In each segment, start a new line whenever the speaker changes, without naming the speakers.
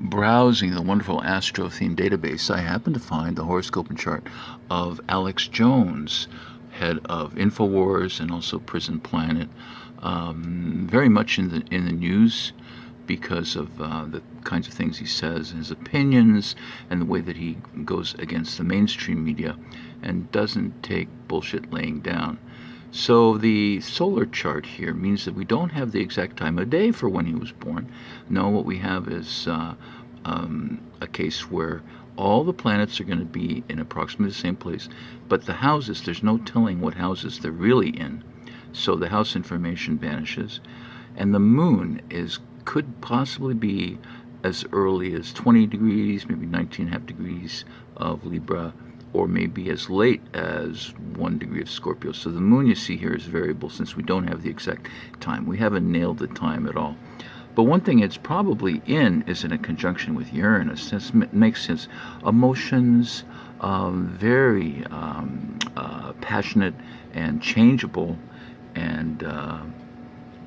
browsing the wonderful Astrotheme database, I happened to find the horoscope and chart of Alex Jones, head of Infowars and also Prison Planet, very much in the news because of the kinds of things he says, his opinions, and the way that he goes against the mainstream media and doesn't take bullshit laying down. So the solar chart here means that we don't have the exact time of day for when he was born. No, what we have is a case where all the planets are going to be in approximately the same place, but the houses, there's no telling what houses they're really in. So the house information vanishes, and the moon could possibly be as early as 20 degrees, maybe 19.5 degrees of Libra, or maybe as late as 1 degree of Scorpio. So the moon you see here is variable since we don't have the exact time. We haven't nailed the time at all. But one thing it's probably in is in a conjunction with Uranus. This makes his emotions very passionate and changeable, and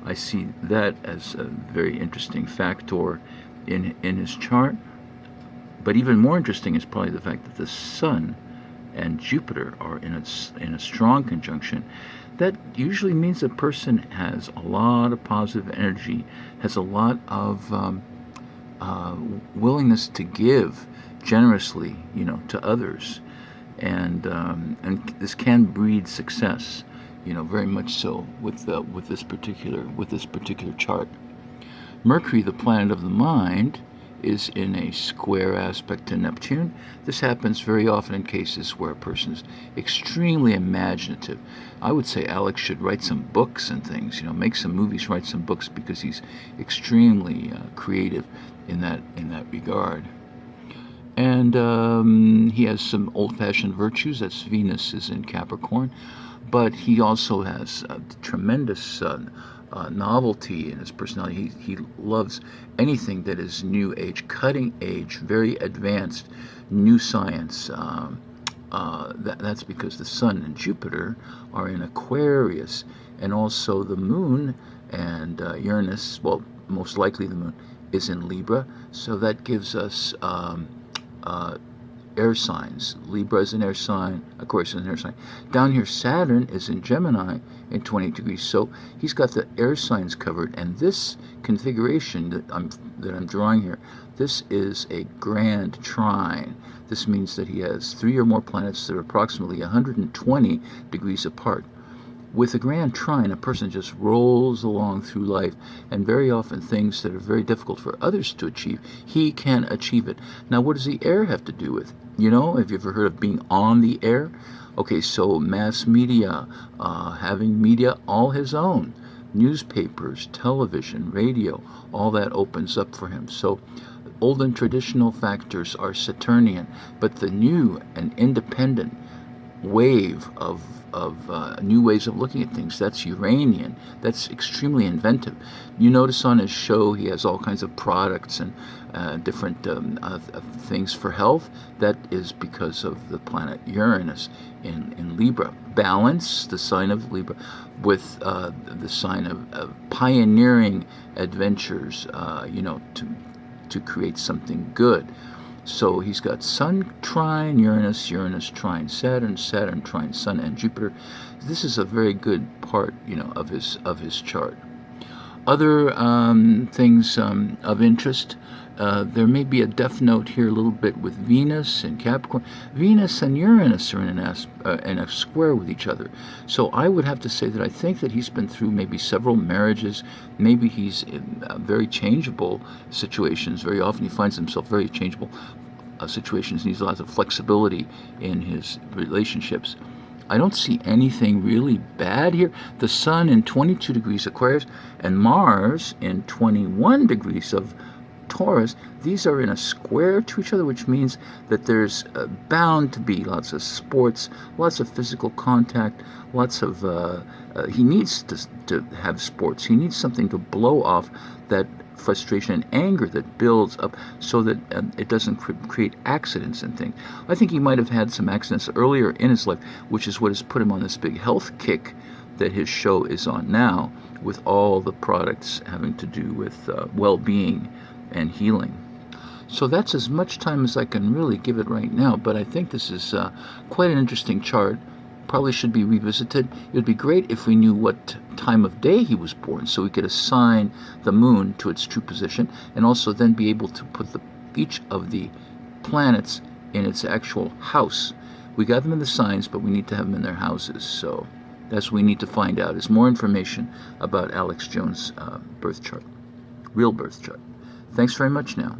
I see that as a very interesting factor in his chart. But even more interesting is probably the fact that the Sun and Jupiter are in a strong conjunction. That usually means a person has a lot of positive energy, has a lot of willingness to give generously, to others, and this can breed success, very much so with this particular chart. Mercury, the planet of the mind, is in a square aspect to Neptune. This happens very often in cases where a person is extremely imaginative. I would say Alex should write some books and things, make some movies, write some books, because he's extremely creative in that regard. And he has some old-fashioned virtues. That's Venus is in Capricorn, but he also has tremendous novelty in his personality. He loves anything that is new age, cutting edge, very advanced, new science. That's because the Sun and Jupiter are in Aquarius, and also the Moon and Uranus, well, most likely the Moon, is in Libra, so that gives us air signs. Libra is an air sign, Aquarius is an air sign. Down here, Saturn is in Gemini in 20 degrees, so he's got the air signs covered. And this configuration that I'm drawing here, this is a grand trine. This means that he has 3 or more planets that are approximately 120 degrees apart. With a grand trine, a person just rolls along through life, and very often things that are very difficult for others to achieve, he can achieve it. Now, what does the air have to do with? Have you ever heard of being on the air? Okay, so mass media, having media all his own, newspapers, television, radio, all that opens up for him. So old and traditional factors are Saturnian, but the new and independent wave of new ways of looking at things, that's Uranian. That's extremely inventive. You notice on his show he has all kinds of products and different things for health. That is because of the planet Uranus in Libra. Balance, the sign of Libra, with the sign of pioneering adventures, to create something good. So he's got Sun trine Uranus, Uranus trine Saturn, Saturn trine Sun and Jupiter. This is a very good part, of his chart. Other things of interest. There may be a death note here a little bit with Venus and Capricorn. Venus and Uranus are in a square with each other. So I would have to say that I think that he's been through maybe several marriages. Maybe he's in very changeable situations. Very often he finds himself very changeable situations. Needs lots of flexibility in his relationships. I don't see anything really bad here. The Sun in 22 degrees Aquarius and Mars in 21 degrees of Taurus, these are in a square to each other, which means that there's bound to be lots of sports, lots of physical contact, lots of he needs to have sports. He needs something to blow off that frustration and anger that builds up, so that it doesn't create accidents and things. I think he might have had some accidents earlier in his life, which is what has put him on this big health kick that his show is on now, with all the products having to do with well-being and healing. So that's as much time as I can really give it right now, but I think this is quite an interesting chart. Probably should be revisited. It would be great if we knew what time of day he was born, so we could assign the moon to its true position, and also then be able to put each of the planets in its actual house. We got them in the signs, but we need to have them in their houses. So that's what we need to find out, is more information about Alex Jones' birth chart, real birth chart. Thanks very much now.